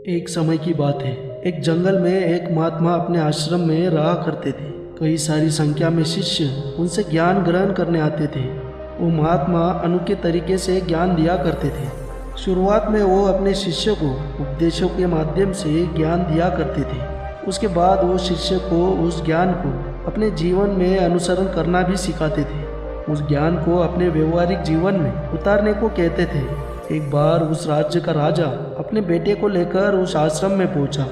एक समय की बात है। एक जंगल में एक महात्मा अपने आश्रम में रहा करते थे। कई सारी संख्या में शिष्य उनसे ज्ञान ग्रहण करने आते थे। वो महात्मा अनोखे तरीके से ज्ञान दिया करते थे। शुरुआत में वो अपने शिष्य को उपदेशों के माध्यम से ज्ञान दिया करते थे। उसके बाद वो शिष्य को उस ज्ञान को अपने जीवन में अनुसरण करना भी सिखाते थे। उस ज्ञान को अपने व्यवहारिक जीवन में उतारने को कहते थे। एक बार उस राज्य का राजा अपने बेटे को लेकर उस आश्रम में पहुंचा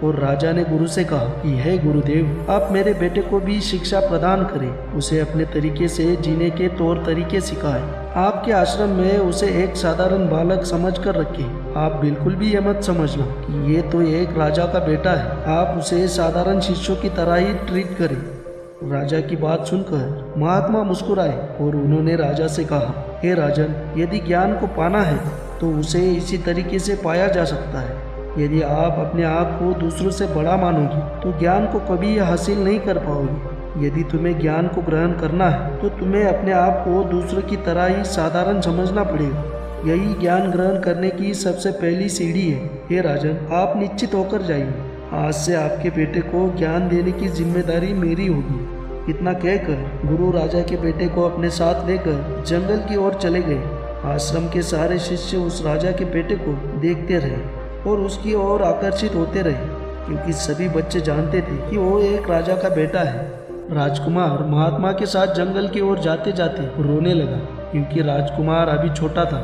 और राजा ने गुरु से कहा कि हे गुरुदेव, आप मेरे बेटे को भी शिक्षा प्रदान करें, उसे अपने तरीके से जीने के तौर तरीके सिखाएं। आपके आश्रम में उसे एक साधारण बालक समझ कर रखें। आप बिल्कुल भी यह मत समझना कि ये तो एक राजा का बेटा है। आप उसे साधारण शिष्यों की तरह ही ट्रीट करें। राजा की बात सुनकर महात्मा मुस्कुराए और उन्होंने राजा से कहा, हे राजन, यदि ज्ञान को पाना है तो उसे इसी तरीके से पाया जा सकता है। यदि आप अपने आप को दूसरों से बड़ा मानोगे तो ज्ञान को कभी हासिल नहीं कर पाओगे। यदि तुम्हें ज्ञान को ग्रहण करना है तो तुम्हें अपने आप को दूसरों की तरह ही साधारण समझना पड़ेगा। यही ज्ञान ग्रहण करने की सबसे पहली सीढ़ी है। हे राजन, आप निश्चित होकर जाइए। आज से आपके बेटे को ज्ञान देने की जिम्मेदारी मेरी होगी। इतना कहकर गुरु राजा के बेटे को अपने साथ लेकर जंगल की ओर चले गए। आश्रम के सारे शिष्य उस राजा के बेटे को देखते रहे और उसकी ओर आकर्षित होते रहे, क्योंकि सभी बच्चे जानते थे कि वो एक राजा का बेटा है। राजकुमार महात्मा के साथ जंगल की ओर जाते जाते रोने लगा, क्योंकि राजकुमार अभी छोटा था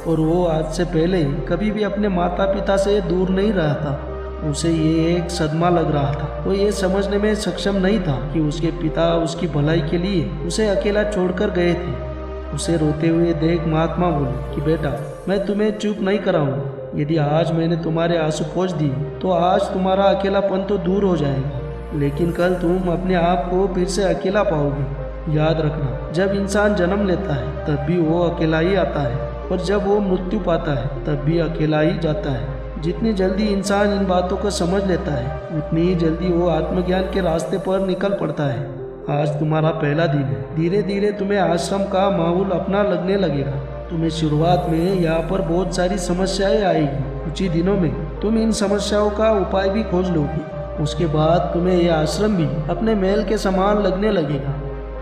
और वो आज से पहले कभी भी अपने माता पिता से दूर नहीं रहा था। उसे ये एक सदमा लग रहा था। वो ये समझने में सक्षम नहीं था कि उसके पिता उसकी भलाई के लिए उसे अकेला छोड़कर गए थे। उसे रोते हुए देख महात्मा बोले कि बेटा, मैं तुम्हें चुप नहीं कराऊंगा। यदि आज मैंने तुम्हारे आंसू पोंछ दिए तो आज तुम्हारा अकेलापन तो दूर हो जाएगा, लेकिन कल तुम अपने आप को फिर से अकेला पाओगे। याद रखना, जब इंसान जन्म लेता है तब भी वो अकेला ही आता है, और जब वो मृत्यु पाता है तब भी अकेला ही जाता है। जितनी जल्दी इंसान इन बातों को समझ लेता है उतनी ही जल्दी वो आत्मज्ञान के रास्ते पर निकल पड़ता है। आज तुम्हारा पहला दिन है। धीरे धीरे तुम्हें आश्रम का माहौल अपना लगने लगेगा। तुम्हें शुरुआत में यहाँ पर बहुत सारी समस्याएं आएगी। कुछ ही दिनों में तुम इन समस्याओं का उपाय भी खोज लोगे। उसके बाद तुम्हें यह आश्रम भी अपने महल के समान लगने लगेगा।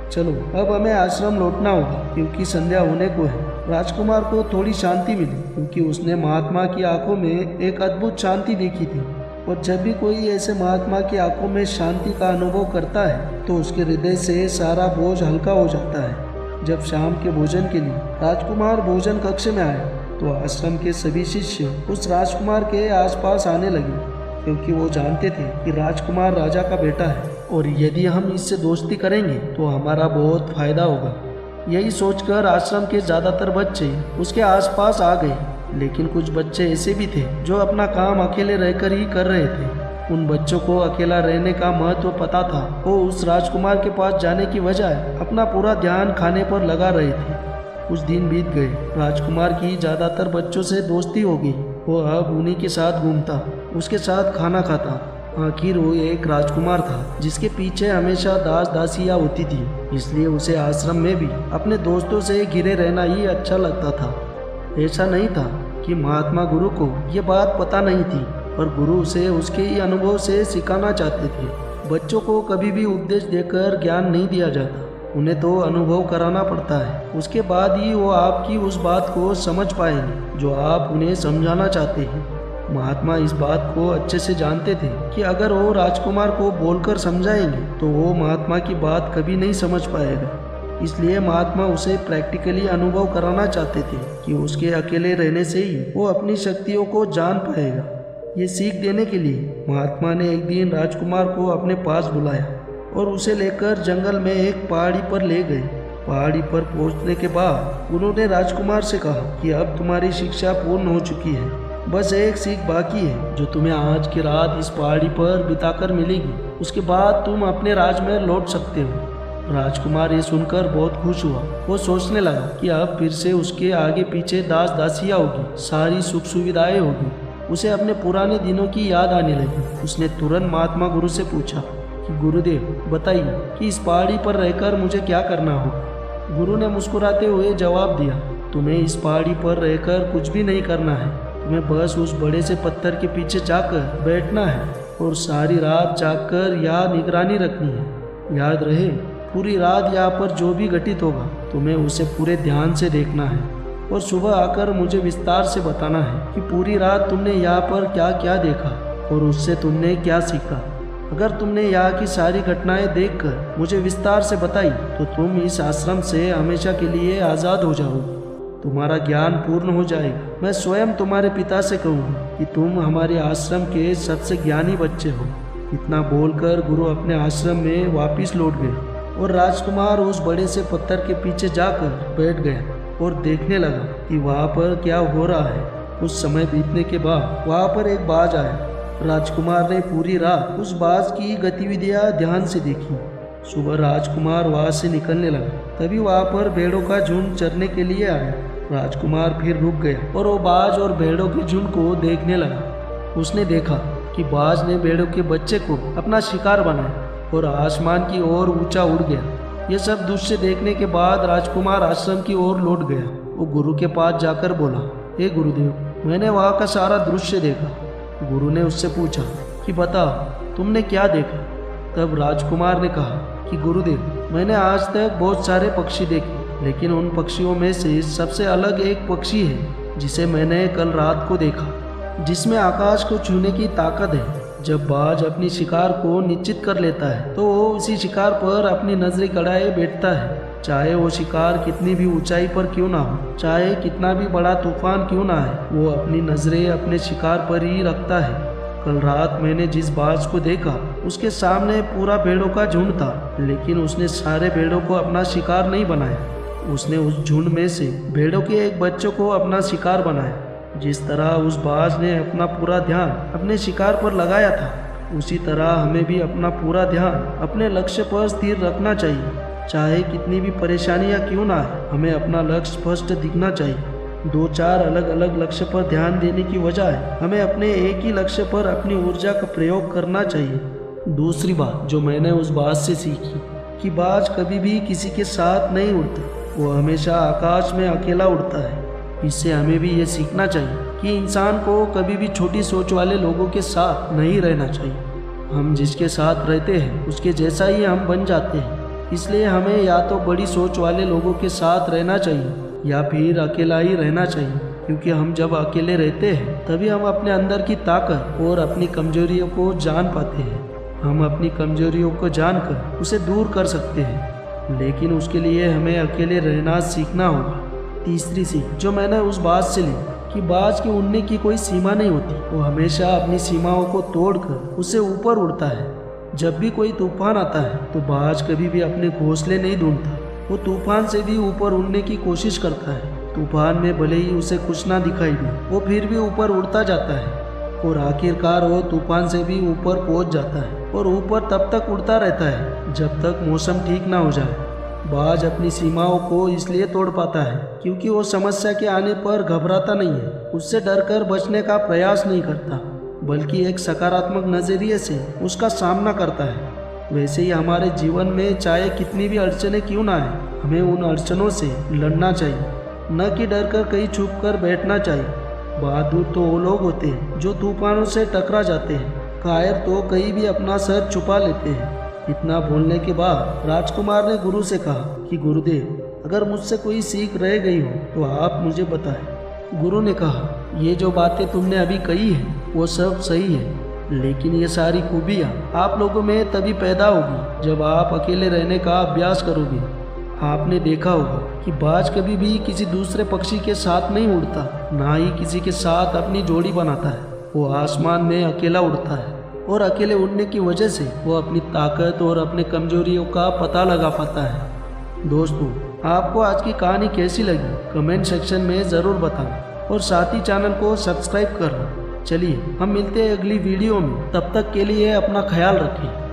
चलो, अब हमें आश्रम लौटना होगा, क्योंकि संध्या होने को है। राजकुमार को थोड़ी शांति मिली, क्योंकि उसने महात्मा की आंखों में एक अद्भुत शांति देखी थी। और जब भी कोई ऐसे महात्मा की आंखों में शांति का अनुभव करता है तो उसके हृदय से सारा बोझ हल्का हो जाता है। जब शाम के भोजन के लिए राजकुमार भोजन कक्ष में आया तो आश्रम के सभी शिष्य उस राजकुमार के आसपास आने लगे, क्योंकि वो जानते थे कि राजकुमार राजा का बेटा है और यदि हम इससे दोस्ती करेंगे तो हमारा बहुत फायदा होगा। यही सोचकर आश्रम के ज़्यादातर बच्चे उसके आसपास आ गए, लेकिन कुछ बच्चे ऐसे भी थे जो अपना काम अकेले रहकर ही कर रहे थे। उन बच्चों को अकेला रहने का महत्व पता था। वो उस राजकुमार के पास जाने की बजाय अपना पूरा ध्यान खाने पर लगा रहे थे। कुछ दिन बीत गए। राजकुमार की ज़्यादातर बच्चों से दोस्ती हो गई। वो अब उन्हीं के साथ घूमता, उसके साथ खाना खाता। आखिर वो एक राजकुमार था जिसके पीछे हमेशा दास दासियाँ होती थी, इसलिए उसे आश्रम में भी अपने दोस्तों से घिरे रहना ही अच्छा लगता था। ऐसा नहीं था कि महात्मा गुरु को ये बात पता नहीं थी, पर गुरु उसे उसके ही अनुभव से सिखाना चाहते थे। बच्चों को कभी भी उपदेश देकर ज्ञान नहीं दिया जाता, उन्हें तो अनुभव कराना पड़ता है। उसके बाद ही वो आपकी उस बात को समझ पाएंगे जो आप उन्हें समझाना चाहते हैं। महात्मा इस बात को अच्छे से जानते थे कि अगर वो राजकुमार को बोलकर समझाएंगे तो वो महात्मा की बात कभी नहीं समझ पाएगा। इसलिए महात्मा उसे प्रैक्टिकली अनुभव कराना चाहते थे कि उसके अकेले रहने से ही वो अपनी शक्तियों को जान पाएगा। ये सीख देने के लिए महात्मा ने एक दिन राजकुमार को अपने पास बुलाया और उसे लेकर जंगल में एक पहाड़ी पर ले गए। पहाड़ी पर पहुंचने के बाद उन्होंने राजकुमार से कहा कि अब तुम्हारी शिक्षा पूर्ण हो चुकी है, बस एक सीख बाकी है जो तुम्हें आज की रात इस पहाड़ी पर बिताकर मिलेगी। उसके बाद तुम अपने राज में लौट सकते हो। राजकुमार ये सुनकर बहुत खुश हुआ। वो सोचने लगा कि अब फिर से उसके आगे पीछे दास दासियाँ होगी, सारी सुख सुविधाएं होगी। उसे अपने पुराने दिनों की याद आने लगी। उसने तुरंत महात्मा गुरु से पूछा कि गुरुदेव, बताइए कि इस पहाड़ी पर रहकर मुझे क्या करना होगा। गुरु ने मुस्कुराते हुए जवाब दिया, तुम्हें इस पहाड़ी पर रहकर कुछ भी नहीं करना है। तुम्हें बस उस बड़े से पत्थर के पीछे जाकर बैठना है और सारी रात जागकर यहाँ निगरानी रखनी है। याद रहे, पूरी रात यहाँ पर जो भी घटित होगा तुम्हें उसे पूरे ध्यान से देखना है और सुबह आकर मुझे विस्तार से बताना है कि पूरी रात तुमने यहाँ पर क्या क्या देखा और उससे तुमने क्या सीखा। अगर तुमने यहाँ की सारी घटनाएं देखकर मुझे विस्तार से बताई तो तुम इस आश्रम से हमेशा के लिए आज़ाद हो जाओगे। तुम्हारा ज्ञान पूर्ण हो जाएगा। मैं स्वयं तुम्हारे पिता से कहूँगा कि तुम हमारे आश्रम के सबसे ज्ञानी बच्चे हो। इतना बोलकर गुरु अपने आश्रम में वापिस लौट गए और राजकुमार उस बड़े से पत्थर के पीछे जाकर बैठ गया और देखने लगा कि वहाँ पर क्या हो रहा है। कुछ समय बीतने के बाद वहाँ पर एक बाज आया। राजकुमार ने पूरी रात उस बाज की गतिविधियाँ ध्यान से देखी। सुबह राजकुमार वहाँ से निकलने लगा, तभी वहाँ पर भेड़ों का झुंड चरने के लिए आया। राजकुमार फिर रुक गया और वो बाज और भेड़ों के झुंड को देखने लगा। उसने देखा कि बाज ने भेड़ों के बच्चे को अपना शिकार बनाया और आसमान की ओर ऊंचा उड़ गया। ये सब दृश्य देखने के बाद राजकुमार आश्रम की ओर लौट गया। वो गुरु के पास जाकर बोला, हे गुरुदेव, मैंने वहाँ का सारा दृश्य देखा। गुरु ने उससे पूछा कि बता, तुमने क्या देखा? तब राजकुमार ने कहा कि गुरुदेव, मैंने आज तक बहुत सारे पक्षी देखे, लेकिन उन पक्षियों में से सबसे अलग एक पक्षी है जिसे मैंने कल रात को देखा, जिसमें आकाश को छूने की ताकत है। जब बाज अपनी शिकार को निश्चित कर लेता है तो वो उसी शिकार पर अपनी नजरें गड़ाए बैठता है, चाहे वो शिकार कितनी भी ऊंचाई पर क्यों ना हो, चाहे कितना भी बड़ा तूफान क्यों ना है, वो अपनी नजरें अपने शिकार पर ही रखता है। कल रात मैंने जिस बाज को देखा उसके सामने पूरा भेड़ों का झुंड था, लेकिन उसने सारे भेड़ों को अपना शिकार नहीं बनाया। उसने उस झुंड में से भेड़ों के एक बच्चे को अपना शिकार बनाया। जिस तरह उस बाज ने अपना पूरा ध्यान अपने शिकार पर लगाया था, उसी तरह हमें भी अपना पूरा ध्यान अपने लक्ष्य पर स्थिर रखना चाहिए। चाहे कितनी भी परेशानियां क्यों ना आए, हमें अपना लक्ष्य स्पष्ट दिखना चाहिए। 2-4 अलग अलग लक्ष्य पर ध्यान देने की बजाय हमें अपने एक ही लक्ष्य पर अपनी ऊर्जा का प्रयोग करना चाहिए। दूसरी बात जो मैंने उस बाज से सीखी कि बाज कभी भी किसी के साथ नहीं उड़ता, वो हमेशा आकाश में अकेला उड़ता है। इससे हमें भी ये सीखना चाहिए कि इंसान को कभी भी छोटी सोच वाले लोगों के साथ नहीं रहना चाहिए। हम जिसके साथ रहते हैं उसके जैसा ही हम बन जाते हैं। इसलिए हमें या तो बड़ी सोच वाले लोगों के साथ रहना चाहिए या फिर अकेला ही रहना चाहिए, क्योंकि हम जब अकेले रहते हैं तभी हम अपने अंदर की ताकत और अपनी कमजोरियों को जान पाते हैं। हम अपनी कमजोरियों को जानकर उसे दूर कर सकते हैं, लेकिन उसके लिए हमें अकेले रहना सीखना होगा। तीसरी सीख जो मैंने उस बाज से ली कि बाज के उड़ने की कोई सीमा नहीं होती, वो हमेशा अपनी सीमाओं को तोड़कर उससे ऊपर उड़ता है। जब भी कोई तूफान आता है तो बाज कभी भी अपने घोंसले नहीं ढूंढता, वो तूफान से भी ऊपर उड़ने की कोशिश करता है। तूफान में भले ही उसे कुछ ना दिखाई दे, वो फिर भी ऊपर उड़ता जाता है और आखिरकार वो तूफान से भी ऊपर पहुंच जाता है और ऊपर तब तक उड़ता रहता है जब तक मौसम ठीक ना हो जाए। बाज अपनी सीमाओं को इसलिए तोड़ पाता है क्योंकि वो समस्या के आने पर घबराता नहीं है, उससे डरकर बचने का प्रयास नहीं करता, बल्कि एक सकारात्मक नज़रिए से उसका सामना करता है। वैसे ही हमारे जीवन में चाहे कितनी भी अड़चनें क्यों ना आए, हमें उन अड़चनों से लड़ना चाहिए, न कि डर कर कहीं छुप कर बैठना चाहिए। बहादुर तो वो लोग होते हैं जो तूफानों से टकरा जाते हैं, कायर तो कहीं भी अपना सर छुपा लेते हैं। इतना बोलने के बाद राजकुमार ने गुरु से कहा कि गुरुदेव, अगर मुझसे कोई सीख रह गई हो तो आप मुझे बताएं। गुरु ने कहा, ये जो बातें तुमने अभी कही है वो सब सही है, लेकिन ये सारी खूबियाँ आप लोगों में तभी पैदा होगी जब आप अकेले रहने का अभ्यास करोगे। आपने देखा होगा कि बाज कभी भी किसी दूसरे पक्षी के साथ नहीं उड़ता, ना ही किसी के साथ अपनी जोड़ी बनाता है। वो आसमान में अकेला उड़ता है और अकेले उड़ने की वजह से वो अपनी ताकत और अपने कमजोरियों का पता लगा पाता है। दोस्तों, आपको आज की कहानी कैसी लगी कमेंट सेक्शन में ज़रूर बताना और साथ ही चैनल को सब्सक्राइब करना। चलिए हम मिलते हैं अगली वीडियो में, तब तक के लिए अपना ख्याल रखें।